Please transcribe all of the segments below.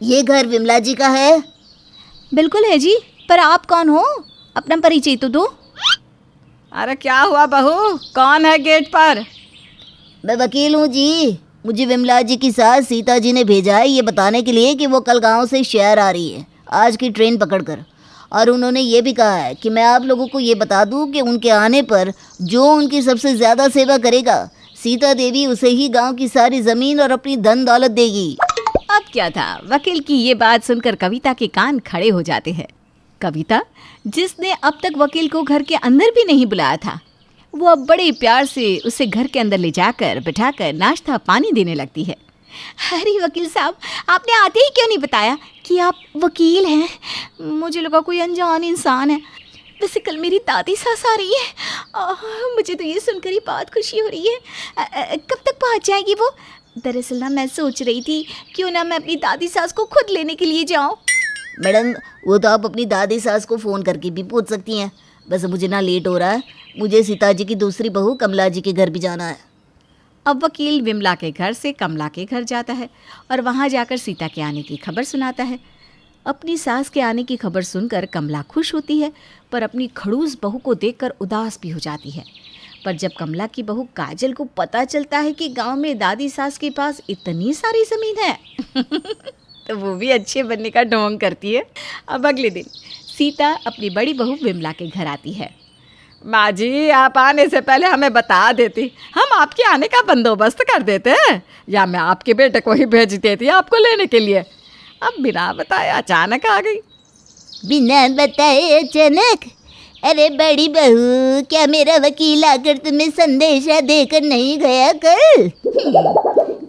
ये घर विमला जी का है? बिल्कुल है जी, पर आप कौन हो? अपना परिचय तो दो। अरे क्या हुआ बहू, कौन है गेट पर? मैं वकील हूँ जी। मुझे विमला जी की सास सीता जी ने भेजा है ये बताने के लिए कि वो कल गांव से शहर आ रही है आज की ट्रेन पकड़कर। और उन्होंने ये भी कहा है कि मैं आप लोगों को ये बता दूं कि उनके आने पर जो उनकी सबसे ज़्यादा सेवा करेगा सीता देवी उसे ही गांव की सारी ज़मीन और अपनी धन दौलत देगी। अब क्या था, वकील की ये बात सुनकर कविता के कान खड़े हो जाते हैं। कविता, जिसने अब तक वकील को घर के अंदर भी नहीं बुलाया था, वो अब बड़े प्यार से उसे घर के अंदर ले जाकर बिठाकर नाश्ता पानी देने लगती है। अरे वकील साहब, आपने आते ही क्यों नहीं बताया कि आप वकील हैं? मुझे लगा कोई अनजान इंसान है। वैसे कल मेरी दादी सास आ रही है। मुझे तो ये सुनकर ही बहुत खुशी हो रही है। कब तक पहुंच जाएगी वो? दरअसल ना मैं सोच रही थी क्यों ना मैं अपनी दादी सास को खुद लेने के लिए जाऊं। मैडम, वो तो आप अपनी दादी सास को फ़ोन करके भी पूछ सकती हैं। बस मुझे ना लेट हो रहा है, मुझे सीता जी की दूसरी बहू कमला जी के घर भी जाना है। अब वकील विमला के घर से कमला के घर जाता है और वहाँ जाकर सीता के आने की खबर सुनाता है। अपनी सास के आने की खबर सुनकर कमला खुश होती है, पर अपनी खड़ूस बहू को देखकर उदास भी हो जाती है। पर जब कमला की बहू काजल को पता चलता है कि गांव में दादी सास के पास इतनी सारी ज़मीन है तो वो भी अच्छे बनने का ढोंग करती है। अब अगले दिन सीता अपनी बड़ी बहू विमला के घर आती है। माँ जी, आप आने से पहले हमें बता देती, हम आपके आने का बंदोबस्त कर देते, या मैं आपके बेटे को ही भेज देती आपको लेने के लिए। अब बिना बताए अचानक आ गई। बिना बताए अचानक? अरे बड़ी बहू, क्या मेरा वकील आकर तुम्हें संदेशा देकर नहीं गया कल?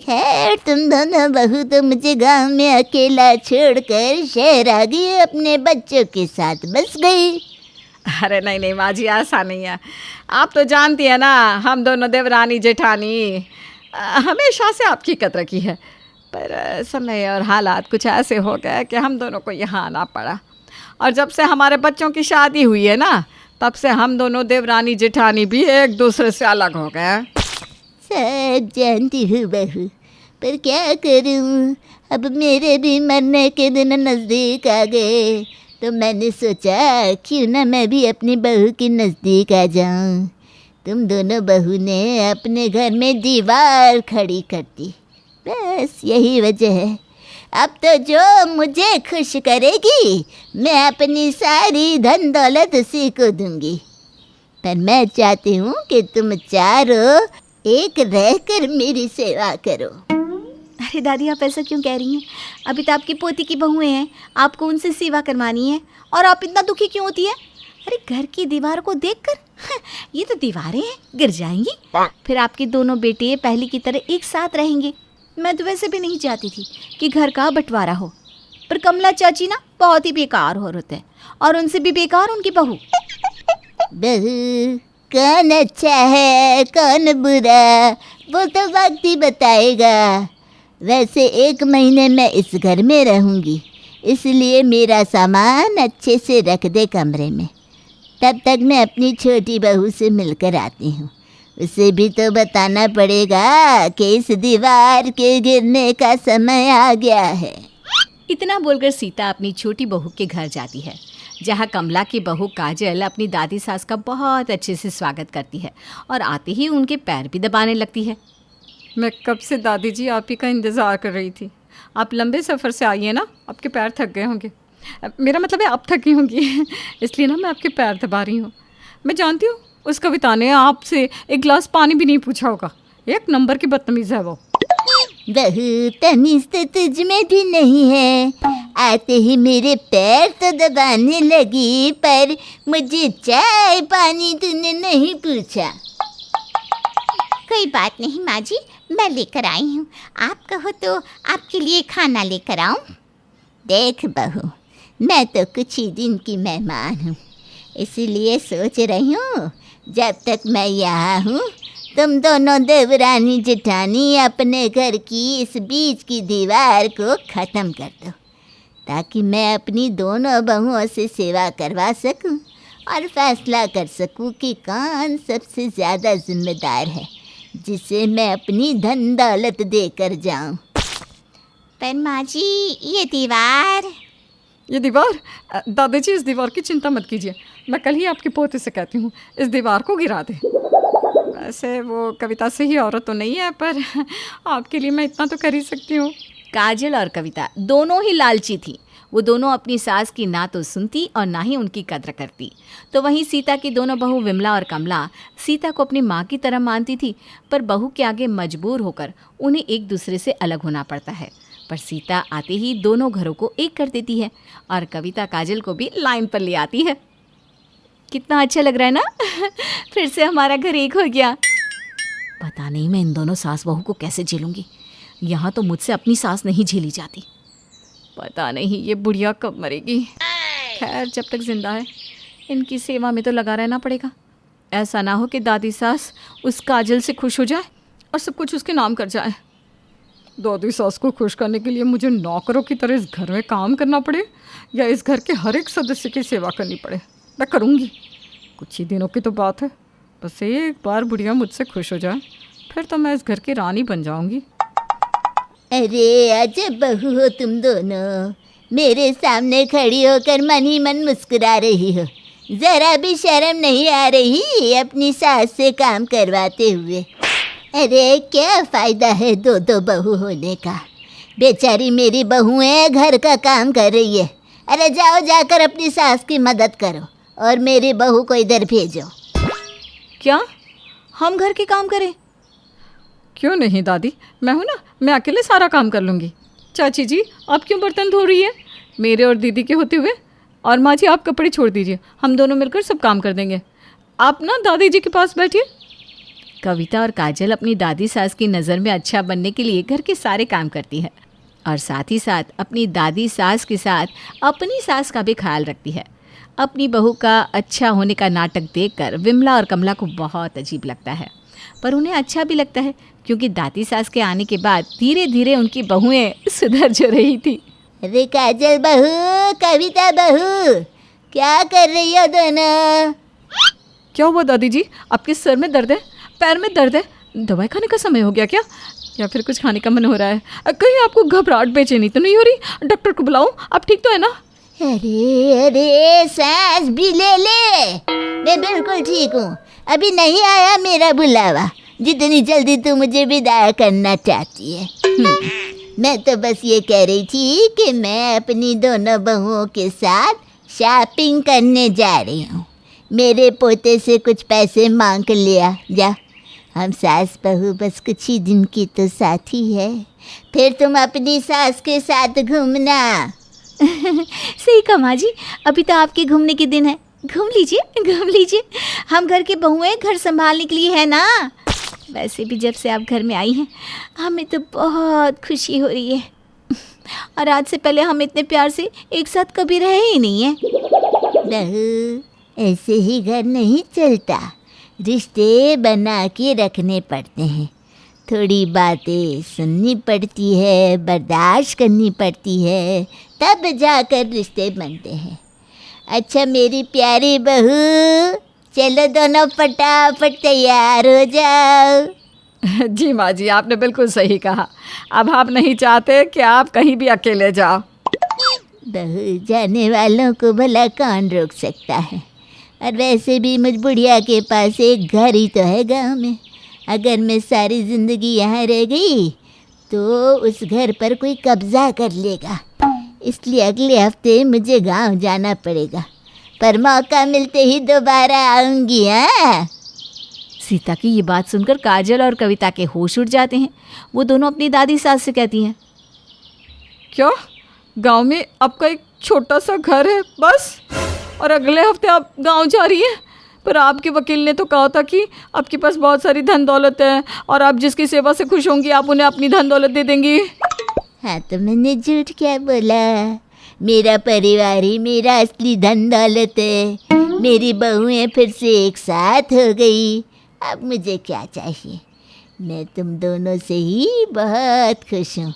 खैर, तुम दोनों बहू तो मुझे गांव में अकेला छोड़कर शहर आ गई, अपने बच्चों के साथ बस गई। अरे नहीं नहीं माँ जी, ऐसा नहीं है। आप तो जानती है ना, हम दोनों देवरानी जेठानी हमेशा से आपकी कदर की है, पर समय और हालात कुछ ऐसे हो गए कि हम दोनों को यहाँ आना पड़ा। और जब से हमारे बच्चों की शादी हुई है ना, तब से हम दोनों देवरानी जेठानी भी एक दूसरे से अलग हो गए। सब जानती हूँ बहू, पर क्या करूँ, अब मेरे भी मरने के दिन नज़दीक आ गए, तो मैंने सोचा क्यों ना मैं भी अपनी बहू के नज़दीक आ जाऊँ। तुम दोनों बहू ने अपने घर में दीवार खड़ी कर दी, बस यही वजह है। अब तो जो मुझे खुश करेगी मैं अपनी सारी धन दौलत उसी को दूंगी। पर मैं चाहती हूँ कि तुम चारों एक रहकर मेरी सेवा करो। अरे दादी, आप ऐसा क्यों कह रही हैं? अभी तो आपकी पोती की बहुएं हैं, आपको उनसे सेवा करवानी है, और आप इतना दुखी क्यों होती है? अरे घर की दीवार को देखकर ये तो दीवारें हैं, गिर जाएंगी। फिर आपके दोनों बेटे पहले की तरह एक साथ रहेंगे। मैं तो वैसे भी नहीं चाहती थी कि घर का बंटवारा हो, पर कमला चाची ना बहुत ही बेकार औरत है, और उनसे भी बेकार उनकी बहू। बहू, कौन अच्छा है कौन बुरा वो तो वक्त ही बताएगा। वैसे 1 महीने मैं इस घर में रहूँगी, इसलिए मेरा सामान अच्छे से रख दे कमरे में। तब तक मैं अपनी छोटी बहू से मिलकर आती हूँ। उसे भी तो बताना पड़ेगा कि इस दीवार के गिरने का समय आ गया है। इतना बोलकर सीता अपनी छोटी बहू के घर जाती है, जहाँ कमला की बहू काजल अपनी दादी सास का बहुत अच्छे से स्वागत करती है और आते ही उनके पैर भी दबाने लगती है। मैं कब से दादी जी आप ही का इंतज़ार कर रही थी। आप लंबे सफ़र से आई है ना, आपके पैर थक गए होंगे। मेरा मतलब है आप थकी होंगी इसलिए ना मैं आपके पैर दबा रही हूँ। मैं जानती हूँ उस कविता ने आपसे एक गिलास पानी भी नहीं पूछा होगा। एक नंबर की बदतमीज़ है वो। बहू, तमीज़ तो तुझ में भी नहीं है। आते ही मेरे पैर तो दबाने लगी, पर मुझे चाय पानी तूने नहीं पूछा। कोई बात नहीं माँ जी, मैं लेकर आई हूँ। आप कहो तो आपके लिए खाना लेकर आऊँ? देख बहू, मैं तो कुछ ही दिन की मेहमान हूँ, इसीलिए सोच रही हूँ जब तक मैं यहाँ हूँ तुम दोनों देवरानी जेठानी अपने घर की इस बीच की दीवार को ख़त्म कर दो, ताकि मैं अपनी दोनों बहुओं से सेवा करवा सकूं और फैसला कर सकूं कि कौन सबसे ज़्यादा जिम्मेदार है, जिसे मैं अपनी धन दौलत देकर जाऊं। पर माँ जी ये दीवार। ये दीवार, दादाजी इस दीवार की चिंता मत कीजिए, मैं कल ही आपके पोते से कहती हूँ इस दीवार को गिरा दे। वैसे वो कविता से ही औरत तो नहीं है, पर आपके लिए मैं इतना तो कर ही सकती हूँ। काजल और कविता दोनों ही लालची थी। वो दोनों अपनी सास की ना तो सुनती और ना ही उनकी कद्र करती। तो वहीं सीता की दोनों बहू विमला और कमला सीता को अपनी माँ की तरह मानती थी, पर बहू के आगे मजबूर होकर उन्हें एक दूसरे से अलग होना पड़ता है। पर सीता आते ही दोनों घरों को एक कर देती है और कविता काजल को भी लाइन पर ले आती है। कितना अच्छा लग रहा है ना फिर से हमारा घर एक हो गया। पता नहीं मैं इन दोनों सास बहू को कैसे झेलूंगी। यहाँ तो मुझसे अपनी सास नहीं झेली जाती। पता नहीं ये बुढ़िया कब मरेगी। खैर जब तक जिंदा है इनकी सेवा में तो लगा रहना पड़ेगा। ऐसा ना हो कि दादी सास उस काजल से खुश हो जाए और सब कुछ उसके नाम कर जाए। दादी सास को खुश करने के लिए मुझे नौकरों की तरह इस घर में काम करना पड़े या इस घर के हर एक सदस्य की सेवा करनी पड़े, मैं करूँगी। कुछ ही दिनों की तो बात है, बस एक बार बुढ़िया मुझसे खुश हो जाए फिर तो मैं इस घर की रानी बन जाऊँगी। अरे अजब बहू हो तुम दोनों, मेरे सामने खड़ी होकर मन ही मन मुस्कुरा रही हो। ज़रा भी शर्म नहीं आ रही अपनी सास से काम करवाते हुए। अरे क्या फ़ायदा है दो दो बहू होने का। बेचारी मेरी बहुएं घर का काम कर रही है। अरे जाओ जाकर अपनी सास की मदद करो और मेरी बहू को इधर भेजो। क्या हम घर के काम करें? क्यों नहीं दादी, मैं हूँ ना, मैं अकेले सारा काम कर लूँगी। चाची जी आप क्यों बर्तन धो रही है मेरे और दीदी के होते हुए? और माँ जी आप कपड़े छोड़ दीजिए, हम दोनों मिलकर सब काम कर देंगे। आप ना दादी जी के पास बैठिए। कविता और काजल अपनी दादी सास की नज़र में अच्छा बनने के लिए घर के सारे काम करती है और साथ ही साथ अपनी दादी सास के साथ अपनी सास का भी ख्याल रखती है। अपनी बहू का अच्छा होने का नाटक देखकर विमला और कमला को बहुत अजीब लगता है, पर उन्हें अच्छा भी लगता है क्योंकि दादी सास के आने के बाद धीरे धीरे उनकी बहुएं सुधर जो रही थी। अरे काजल बहू, कविता बहू, क्या कर रही हो दोनों? क्या हुआ दादी जी, आपके सर में दर्द है, पैर में दर्द है, दवाई खाने का समय हो गया क्या, या फिर कुछ खाने का मन हो रहा है? कहीं आपको घबराहट बेचैनी तो नहीं हो रही? डॉक्टर को बुलाऊं? आप ठीक तो है ना? अरे अरे सांस भी ले, मैं बिल्कुल ठीक हूँ। अभी नहीं आया मेरा बुलावा, जितनी जल्दी तू मुझे विदा करना चाहती है। मैं तो बस ये कह रही थी कि मैं अपनी दोनों बहुओं के साथ शॉपिंग करने जा रही हूँ। मेरे पोते से कुछ पैसे मांग लिया जा। हम सास बहू बस कुछ ही दिन की तो साथी है, फिर तुम अपनी सास के साथ घूमना। सही कहा माँ जी, अभी तो आपके घूमने के दिन है। घूम लीजिए। हम घर के बहुएं घर संभालने के लिए है ना। वैसे भी जब से आप घर में आई हैं हमें तो बहुत खुशी हो रही है, और आज से पहले हम इतने प्यार से एक साथ कभी रहे ही नहीं है। बहू, ऐसे ही घर नहीं चलता, रिश्ते बना के रखने पड़ते हैं। थोड़ी बातें सुननी पड़ती है, बर्दाश्त करनी पड़ती है, तब जाकर रिश्ते बनते हैं। अच्छा मेरी प्यारी बहू, चलो दोनों फटाफट तैयार हो जाओ। जी माँ जी, आपने बिल्कुल सही कहा। अब आप नहीं चाहते कि आप कहीं भी अकेले जाओ। बहू जाने वालों को भला कौन रोक सकता है। और वैसे भी मुझ बुढ़िया के पास एक घर ही तो है गांव में। अगर मैं सारी ज़िंदगी यहाँ रह गई तो उस घर पर कोई कब्ज़ा कर लेगा, इसलिए अगले हफ्ते मुझे गांव जाना पड़ेगा। पर मौका मिलते ही दोबारा आऊँगी। हाँ, सीता की ये बात सुनकर काजल और कविता के होश उड़ जाते हैं। वो दोनों अपनी दादी सास से कहती हैं, क्या गांव में आपका एक छोटा सा घर है बस, और अगले हफ्ते आप गांव जा रही हैं? पर आपके वकील ने तो कहा था कि आपके पास बहुत सारी धन दौलत है और आप जिसकी सेवा से खुश होंगी आप उन्हें अपनी धन दौलत दे देंगी। हाँ तो मैंने झूठ क्या बोला? मेरा परिवार ही मेरा असली धन दौलत है। मेरी बहुएं फिर से एक साथ हो गई। अब मुझे क्या चाहिए? मैं तुम दोनों से ही बहुत खुश हूँ,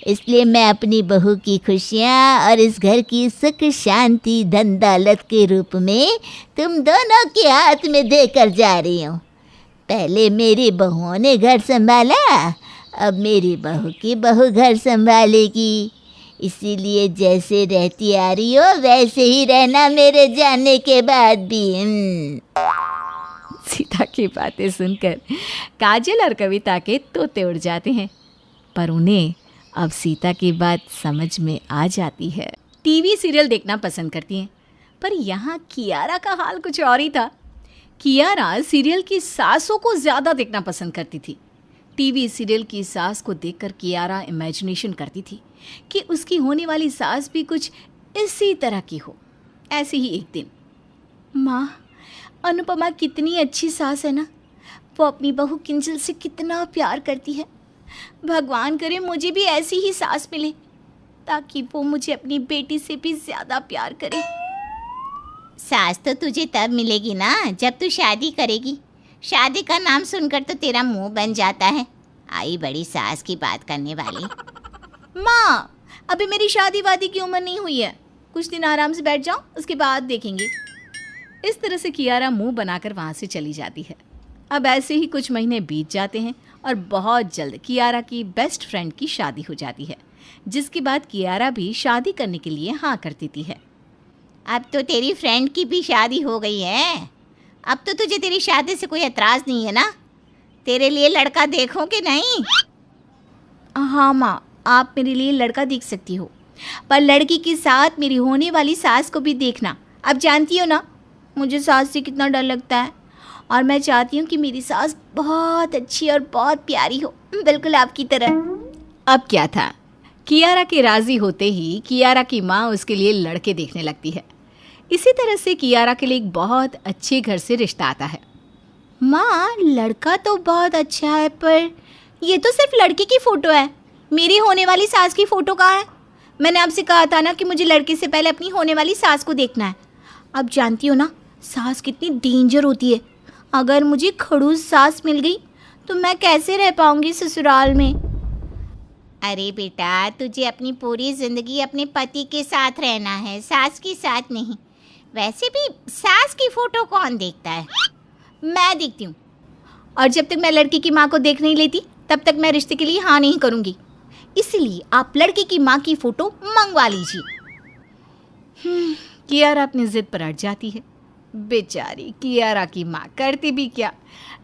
इसलिए मैं अपनी बहू की खुशियाँ और इस घर की सुख शांति धन दौलत के रूप में तुम दोनों के हाथ में देकर जा रही हूँ। पहले मेरी बहुओं ने घर संभाला अब मेरी बहू की बहू घर संभालेगी, इसीलिए जैसे रहती आ रही हो वैसे ही रहना मेरे जाने के बाद भी। सीता की बातें सुनकर काजल और कविता के तोते उड़ जाते हैं, पर उन्हें अब सीता की बात समझ में आ जाती है। टीवी सीरियल देखना पसंद करती हैं, पर यहाँ कियारा का हाल कुछ और ही था। कियारा सीरियल की सासों को ज़्यादा देखना पसंद करती थी। टीवी सीरियल की सास को देखकर कियारा इमेजिनेशन करती थी कि उसकी होने वाली सास भी कुछ इसी तरह की हो। ऐसे ही एक दिन, माँ, अनुपमा कितनी अच्छी सास है ना, वो अपनी बहू किंजल से कितना प्यार करती है। भगवान करे मुझे भी ऐसी ही सास मिले, ताकि वो मुझे अपनी बेटी से भी ज़्यादा प्यार करे। सास तो तुझे तब मिलेगी ना जब तू शादी करेगी। शादी का नाम सुनकर तो तेरा मुंह बन जाता है। आई बड़ी सास की बात करने वाली। माँ, अभी मेरी शादी वादी की उम्र नहीं हुई है, कुछ दिन आराम से बैठ जाओ, उसके बाद देखेंगे। इस तरह से कियारा मुंह बनाकर वहाँ से चली जाती है। अब ऐसे ही कुछ महीने बीत जाते हैं और बहुत जल्द कियारा की बेस्ट फ्रेंड की शादी हो जाती है, जिसके बाद कियारा भी शादी करने के लिए हाँ कर देती है। अब तो तेरी फ्रेंड की भी शादी हो गई है। अब तो तुझे तेरी शादी से कोई एतराज़ नहीं है ना? तेरे लिए लड़का देखो कि नहीं? हाँ माँ, आप मेरे लिए लड़का देख सकती हो, पर लड़की के साथ मेरी होने वाली सास को भी देखना। अब जानती हो ना, मुझे सास से कितना डर लगता है, और मैं चाहती हूँ कि मेरी सास बहुत अच्छी और बहुत प्यारी हो, बिल्कुल आपकी तरह। अब क्या था, कियारा के राज़ी होते ही कियारा की माँ उसके लिए लड़के देखने लगती है। इसी तरह से कियारा के लिए एक बहुत अच्छे घर से रिश्ता आता है। माँ, लड़का तो बहुत अच्छा है, पर ये तो सिर्फ लड़के की फ़ोटो है, मेरी होने वाली सास की फ़ोटो कहाँ है? मैंने आपसे कहा था ना कि मुझे लड़के से पहले अपनी होने वाली सास को देखना है। अब जानती हो ना, सास कितनी डेंजर होती है। अगर मुझे खड़ूस सास मिल गई तो मैं कैसे रह पाऊँगी ससुराल में? अरे बेटा, तुझे अपनी पूरी ज़िंदगी अपने पति के साथ रहना है, सास के साथ नहीं। वैसे भी सास की फ़ोटो कौन देखता है? मैं देखती हूँ, और जब तक मैं लड़की की माँ को देख नहीं लेती तब तक मैं रिश्ते के लिए हाँ नहीं करूँगी। इसलिए आप लड़के की माँ की फ़ोटो मंगवा लीजिए। कियारा अपनी ज़िद पर अड़ जाती है। बेचारी कियारा की माँ करती भी क्या,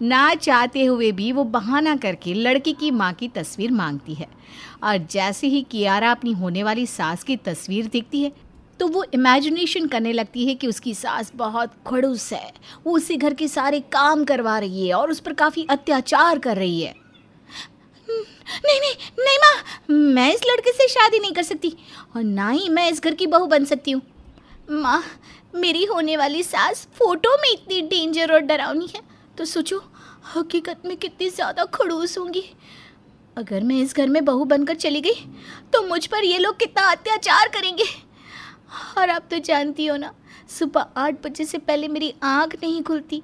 ना चाहते हुए भी वो बहाना करके लड़की की माँ की तस्वीर मांगती है। और जैसे ही कियारा अपनी होने वाली सास की तस्वीर देखती है तो वो इमेजिनेशन करने लगती है कि उसकी सास बहुत खड़ूस है, वो उसे घर के सारे काम करवा रही है और उस पर काफ़ी अत्याचार कर रही है। नहीं नहीं नहीं माँ, मैं इस लड़के से शादी नहीं कर सकती, और ना ही मैं इस घर की बहू बन सकती हूँ। माँ, मेरी होने वाली सास फोटो में इतनी डेंजर और डरावनी है, तो सोचो हकीकत में कितनी ज़्यादा खड़ूस होंगी। अगर मैं इस घर में बहू बनकर चली गई तो मुझ पर ये लोग कितना अत्याचार करेंगे। और आप तो जानती हो ना, सुबह 8 बजे से पहले मेरी आँख नहीं खुलती।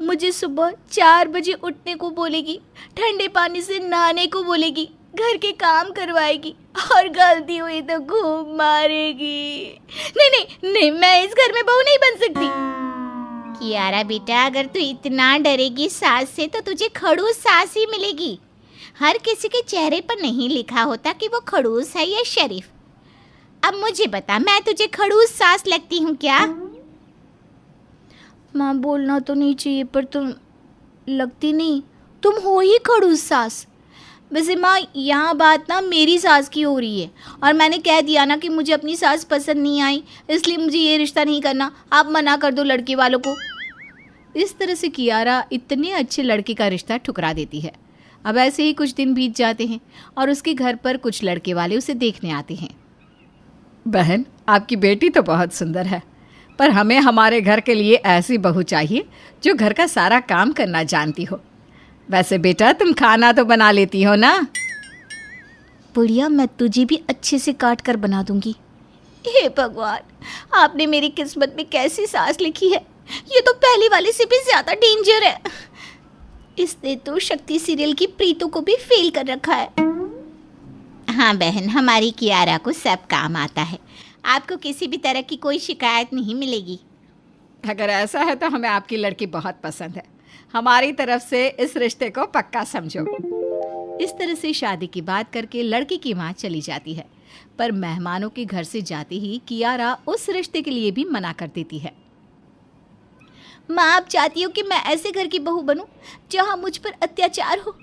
मुझे सुबह 4 बजे उठने को बोलेगी, ठंडे पानी से नहाने को बोलेगी, घर के काम करवाएगी, और गलती हुई तो खूब मारेगी। नहीं नहीं नहीं, मैं इस घर में बहू नहीं बन सकती। कियारा बेटा, अगर तू इतना डरेगी सास से तो तुझे खड़ूस सास ही मिलेगी। हर किसी के चेहरे पर नहीं लिखा होता कि वो खड़ूस है या शरीफ। अब मुझे बता, मैं तुझे खड़ूस सास लगती हूँ क्या? माँ, बोलना तो नहीं चाहिए, पर तुम लगती नहीं, तुम हो ही खड़ूस सास। वैसे माँ, यहाँ बात ना मेरी सास की हो रही है, और मैंने कह दिया ना कि मुझे अपनी सास पसंद नहीं आई, इसलिए मुझे ये रिश्ता नहीं करना। आप मना कर दो लड़के वालों को। इस तरह से कियारा इतने अच्छे लड़के का रिश्ता ठुकरा देती है। अब ऐसे ही कुछ दिन बीत जाते हैं और उसके घर पर कुछ लड़के वाले उसे देखने आते हैं। बहन, आपकी बेटी तो बहुत सुंदर है, पर हमें हमारे घर के लिए ऐसी बहू चाहिए जो घर का सारा काम करना जानती हो। वैसे बेटा, तुम खाना तो बना लेती हो ना? बुढ़िया, मैं तुझे भी अच्छे से काट कर बना दूंगी। हे भगवान, आपने मेरी किस्मत में कैसी सास लिखी है, ये तो पहले वाले से भी ज़्यादा डेंजर है। इसने तो शक्ति सीरियल की प्रीतों को भी फेल कर रखा है। हाँ बहन, हमारी कियारा को सब काम आता है। आपको किसी भी तरह की कोई शिकायत नहीं मिलेगी। अगर ऐसा है तो हमें आपकी लड़की बहुत पसंद है। हमारी तरफ से इस रिश्ते को पक्का समझो। इस तरह से शादी की बात करके लड़की की माँ चली जाती है, पर मेहमानों के घर से जाते ही कियारा उस रिश्ते के लिए भी मना कर देती है। माँ, आप चाहती हो कि मैं ऐसे घर की बहू बनूं जहाँ मुझ पर अत्याचार हो?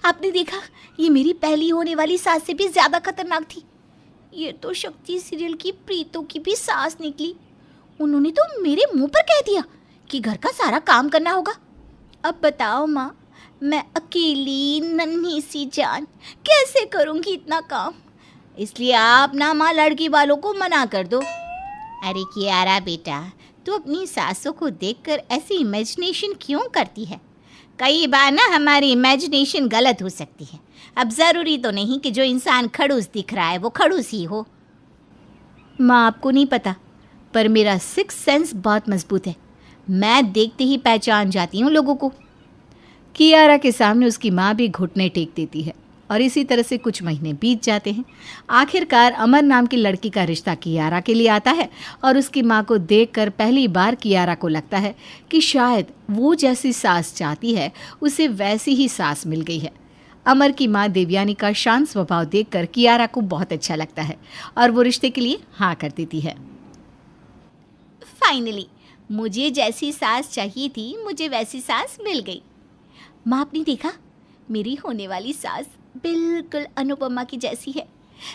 आपने देखा, ये मेरी पहली होने वाली सास से भी ज्यादा खतरनाक थी। ये तो शक्ति सीरियल की प्रीतों की भी सास निकली। उन्होंने तो मेरे मुंह पर कह दिया कि घर का सारा काम करना होगा। अब बताओ माँ, मैं अकेली नन्ही सी जान कैसे करूँगी इतना काम? इसलिए आप ना माँ लड़की वालों को मना कर दो। अरे कियारा बेटा, तू अपनी सासों को देखकर ऐसी इमेजिनेशन क्यों करती है? कई बार ना हमारी इमेजिनेशन गलत हो सकती है। अब ज़रूरी तो नहीं कि जो इंसान खड़ूस दिख रहा है वो खड़ूस ही हो। माँ, आपको नहीं पता, पर मेरा सिक्स सेंस बहुत मजबूत है। मैं देखते ही पहचान जाती हूँ लोगों को। कियारा के सामने उसकी माँ भी घुटने टेक देती है और इसी तरह से कुछ महीने बीत जाते हैं। आखिरकार अमर नाम की लड़की का रिश्ता कियारा के लिए आता है और उसकी माँ को देखकर पहली बार कियारा को लगता है कि शायद वो जैसी सास चाहती है उसे वैसी ही सास मिल गई है। अमर की माँ देवयानी का शांत स्वभाव देखकर कियारा को बहुत अच्छा लगता है और वो रिश्ते के लिए हाँ कर देती है। फाइनली मुझे जैसी सास चाहिए थी, मुझे वैसी सास मिल गई। माँ, आपने देखा, मेरी होने वाली सास बिल्कुल अनुपमा की जैसी है।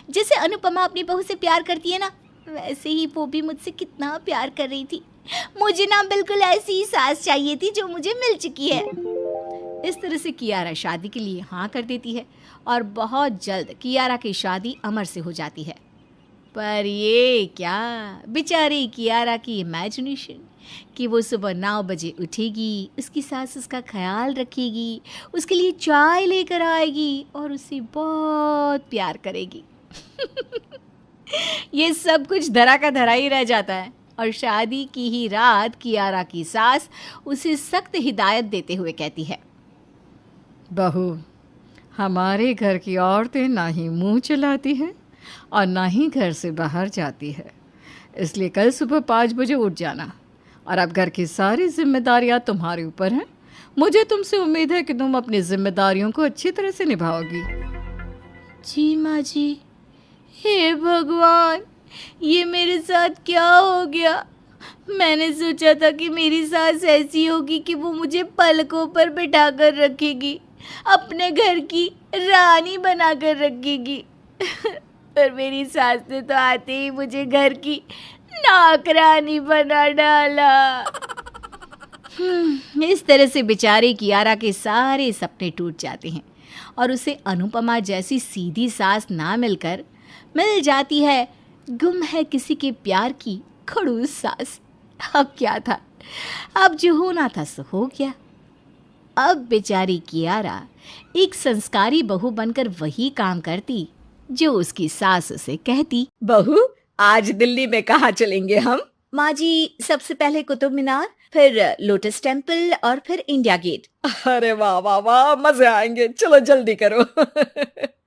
जैसे अनुपमा अपनी बहू से प्यार करती है ना, वैसे ही वो भी मुझसे कितना प्यार कर रही थी। मुझे ना बिल्कुल ऐसी ही सास चाहिए थी जो मुझे मिल चुकी है। इस तरह से कियारा शादी के लिए हाँ कर देती है और बहुत जल्द कियारा की शादी अमर से हो जाती है। पर ये क्या, बेचारी कियारा की इमेजिनेशन कि वो सुबह 9 बजे उठेगी, उसकी सास उसका ख्याल रखेगी, उसके लिए चाय लेकर आएगी और उसे बहुत प्यार करेगी। ये सब कुछ धरा का धरा ही रह जाता है और शादी की ही रात कियारा की सास उसे सख्त हिदायत देते हुए कहती है, बहू, हमारे घर की औरतें ना ही मुंह चलाती हैं और ना ही घर से बाहर जाती है, इसलिए कल सुबह 5 बजे उठ जाना और अब घर की सारी जिम्मेदारियां तुम्हारे ऊपर हैं। मुझे तुमसे उम्मीद है कि तुम अपनी जिम्मेदारियों को अच्छी तरह से निभाओगी। जी माँ जी। हे भगवान, ये मेरे साथ क्या हो गया? मैंने सोचा था कि मेरी सास ऐसी होगी कि वो मुझे पलकों पर बिठा कर रखेगी, अपने घर की रानी बना कर रखेगी। पर मेरी सास ने तो आते ही मुझे घर की नौकरानी बना डाला। इस तरह से बेचारे कियारा के सारे सपने टूट जाते हैं और उसे अनुपमा जैसी सीधी सास ना मिलकर मिल जाती है गुम है किसी के प्यार की खड़ूस सास। अब क्या था, अब जो होना था सो हो गया। अब बेचारी कियारा एक संस्कारी बहू बनकर वही काम करती जो उसकी सास उसे कहती। बहू, आज दिल्ली में कहाँ चलेंगे हम? माँ जी, सबसे पहले कुतुब मीनार, फिर लोटस टेम्पल और फिर इंडिया गेट। अरे वाह वाह वाह, मजे आएंगे, चलो जल्दी करो।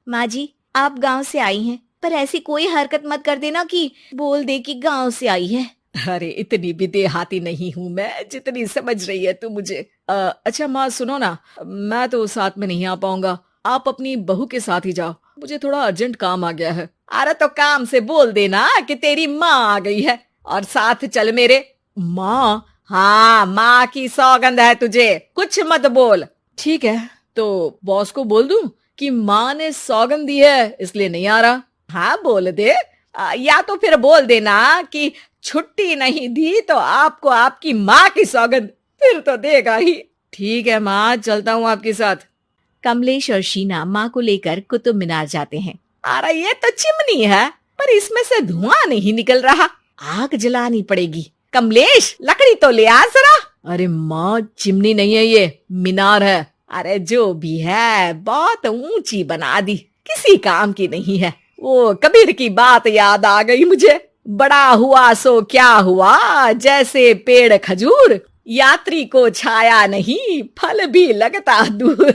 माँ जी, आप गांव से आई हैं, पर ऐसी कोई हरकत मत कर देना कि बोल दे कि गांव से आई है। अरे इतनी भी देहाती नहीं हूँ मैं जितनी समझ रही है तू मुझे। अच्छा माँ सुनो ना, मैं तो साथ में नहीं आ पाऊंगा, आप अपनी बहू के साथ ही जाओ, मुझे थोड़ा अर्जेंट काम आ गया है। अरे तो काम से बोल देना कि तेरी माँ आ गई है और साथ चल मेरे। माँ? हाँ, माँ की सौगंध है तुझे, कुछ मत बोल। ठीक है, तो बॉस को बोल दूं कि माँ ने सौगंध दी है इसलिए नहीं आ रहा? हाँ बोल दे, या तो फिर बोल देना कि छुट्टी नहीं दी तो आपको आपकी माँ की सौगंध, फिर तो देगा ही। ठीक है माँ, चलता हूँ आपके साथ। कमलेश और शीना माँ को लेकर कुतुब मीनार जाते हैं। अरे ये तो चिमनी है, पर इसमें से धुआं नहीं निकल रहा, आग जलानी पड़ेगी। कमलेश, लकड़ी तो ले आ जरा। अरे माँ, चिमनी नहीं है ये, मीनार है। अरे जो भी है, बहुत ऊंची बना दी, किसी काम की नहीं है। वो कबीर की बात याद आ गई मुझे, बड़ा हुआ सो क्या हुआ, जैसे पेड़ खजूर, यात्री को छाया नहीं, फल भी लगता दूर।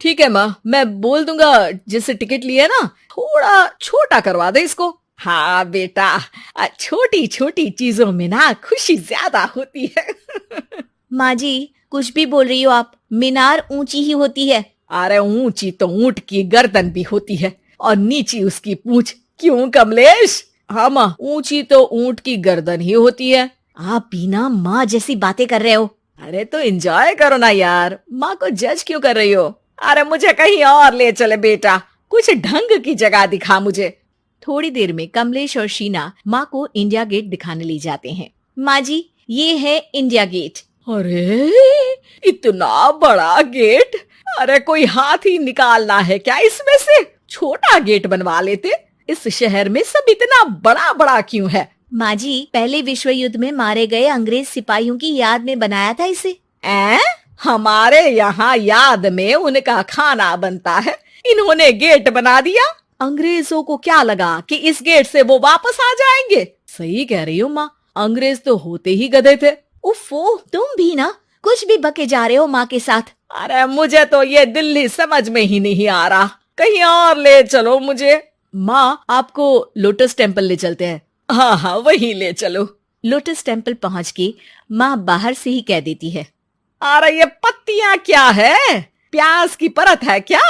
ठीक है माँ, मैं बोल दूंगा जिससे टिकट लिए ना, थोड़ा छोटा करवा दे इसको। हाँ बेटा, छोटी छोटी चीजों में ना खुशी ज्यादा होती है। माँ जी, कुछ भी बोल रही हो आप, मीनार ऊंची ही होती है। अरे ऊंची तो ऊंट की गर्दन भी होती है और नीची उसकी पूंछ। क्यों कमलेश? हाँ माँ, ऊंची तो ऊंट की गर्दन ही होती है। आप बिना माँ जैसी बातें कर रहे हो। अरे तो एंजॉय करो ना यार, माँ को जज क्यों कर रही हो? अरे मुझे कहीं और ले चले बेटा, कुछ ढंग की जगह दिखा मुझे। थोड़ी देर में कमलेश और शीना माँ को इंडिया गेट दिखाने ले जाते हैं। माँ जी, ये है इंडिया गेट। अरे इतना बड़ा गेट! अरे कोई हाथ ही निकालना है क्या इसमें से? छोटा गेट बनवा लेते। इस शहर में सब इतना बड़ा बड़ा क्यों है? माँ जी, पहले विश्व युद्ध में मारे गए अंग्रेज सिपाहियों की याद में बनाया था इसे। हमारे यहाँ याद में उनका खाना बनता है, इन्होंने गेट बना दिया। अंग्रेजों को क्या लगा कि इस गेट से वो वापस आ जाएंगे? सही कह रही हो माँ, अंग्रेज तो होते ही गधे थे। उफ़ो, तुम भी ना कुछ भी बके जा रहे हो माँ के साथ। अरे मुझे तो ये दिल्ली समझ में ही नहीं आ रहा, कहीं और ले चलो मुझे। माँ, आपको लोटस टेम्पल ले चलते हैं। हाँ हाँ, वही ले चलो। लोटस टेम्पल पहुँच के माँ बाहर से ही कह देती है, अरे ये पत्तियां क्या है? प्याज की परत है क्या?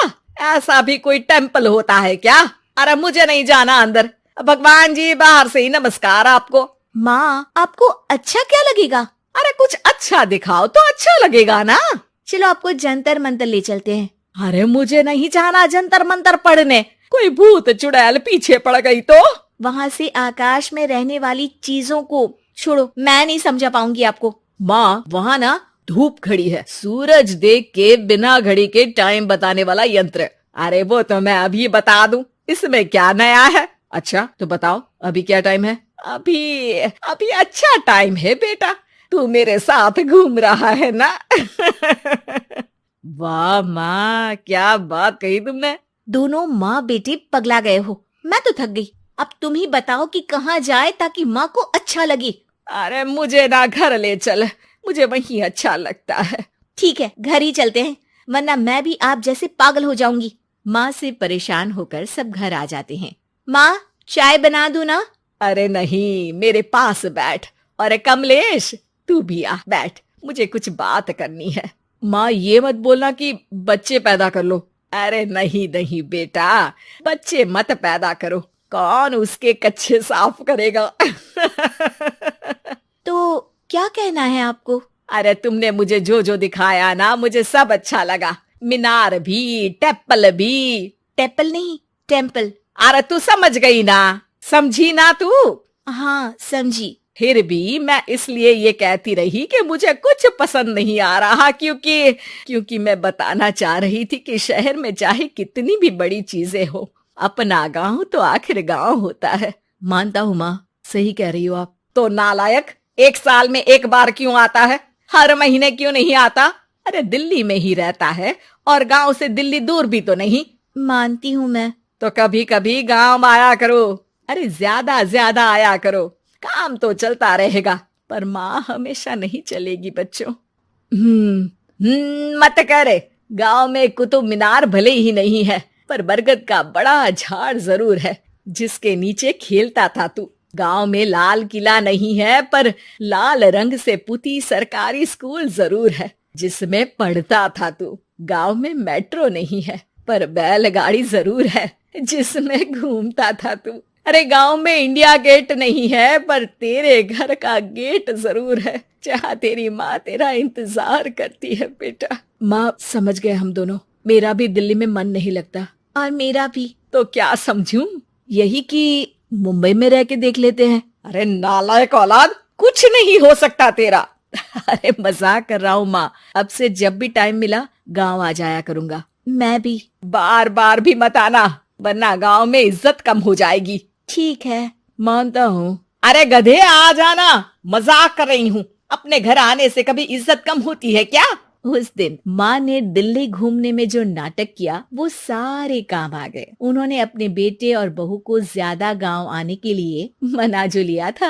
ऐसा भी कोई टेम्पल होता है क्या? अरे मुझे नहीं जाना अंदर, भगवान जी बाहर से ही नमस्कार आपको। माँ, आपको अच्छा क्या लगेगा? अरे कुछ अच्छा दिखाओ तो अच्छा लगेगा ना। चलो आपको जंतर मंतर ले चलते हैं। अरे मुझे नहीं जाना जंतर मंतर पढ़ने, कोई भूत चुड़ैल पीछे पड़ गई तो? वहाँ से आकाश में रहने वाली चीजों को छोड़ो, मैं नहीं समझा पाऊंगी आपको। माँ, वहाँ ना धूप घड़ी है, सूरज देख के बिना घड़ी के टाइम बताने वाला यंत्र। अरे वो तो मैं अभी बता दूं, इसमें क्या नया है? अच्छा तो बताओ, अभी क्या टाइम है? अभी अभी अच्छा टाइम है बेटा, तू मेरे साथ घूम रहा है ना। वाह माँ, क्या बात कही तुमने। दोनों माँ बेटी पगला गए हो, मैं तो थक गई। अब तुम ही बताओ कि कहाँ जाए ताकि माँ को अच्छा लगे। अरे मुझे ना घर ले चल, मुझे वहीं अच्छा लगता है। ठीक है, घर ही चलते हैं, वरना मैं भी आप जैसे पागल हो जाऊंगी। माँ से परेशान होकर सब घर आ जाते हैं। माँ, चाय बना दूं ना? अरे नहीं, मेरे पास बैठ। अरे कमलेश, तू भी आ बैठ, मुझे कुछ बात करनी है। माँ, ये मत बोलना कि बच्चे पैदा कर लो। अरे नहीं नहीं बेटा, बच्चे मत पैदा करो, कौन उसके कच्चे साफ करेगा। तो क्या कहना है आपको? अरे तुमने मुझे जो जो दिखाया ना, मुझे सब अच्छा लगा। मीनार भी, टेप्पल भी। टेप्पल नहीं, टेम्पल। अरे तू समझ गई ना, समझी ना तू? हाँ समझी। फिर भी मैं इसलिए ये कहती रही कि मुझे कुछ पसंद नहीं आ रहा, क्योंकि मैं बताना चाह रही थी कि शहर में चाहे कितनी भी बड़ी चीजें हो, अपना गांव तो आखिर गांव होता है। मानता हूँ माँ, सही कह रही हो आप। तो नालायक, एक साल में एक बार क्यों आता है? हर महीने क्यों नहीं आता? अरे दिल्ली में ही रहता है और गांव से दिल्ली दूर भी तो नहीं। मानती हूँ मैं। तो कभी कभी गांव आया करो। अरे ज्यादा ज्यादा आया करो, काम तो चलता रहेगा, पर माँ हमेशा नहीं चलेगी बच्चों। मत करे। गांव में कुतुब मीनार भले ही नहीं है, पर बरगद का बड़ा झाड़ जरूर है, जिसके नीचे खेलता था तू। गांव में लाल किला नहीं है, पर लाल रंग से पुती सरकारी स्कूल जरूर है, जिसमें पढ़ता था तू। गांव में मेट्रो नहीं है, पर बैलगाड़ी जरूर है, जिसमें घूमता था तू। अरे गांव में इंडिया गेट नहीं है, पर तेरे घर का गेट जरूर है, जहाँ तेरी माँ तेरा इंतजार करती है बेटा। माँ, समझ गए हम दोनों, मेरा भी दिल्ली में मन नहीं लगता। और मेरा भी। तो क्या समझूं? यही कि मुंबई में रह के देख लेते हैं। अरे नालायक औलाद, कुछ नहीं हो सकता तेरा। अरे मजाक कर रहा हूँ माँ, अब से जब भी टाइम मिला गांव आ जाया करूंगा। मैं भी। बार बार भी मत आना, वरना गांव में इज्जत कम हो जाएगी। ठीक है, मानता हूँ। अरे गधे, आ जाना, मजाक कर रही हूँ। अपने घर आने से कभी इज्जत कम होती है क्या? उस दिन माँ ने दिल्ली घूमने में जो नाटक किया वो सारे काम आ गए। उन्होंने अपने बेटे और बहू को ज्यादा गांव आने के लिए मना जो लिया था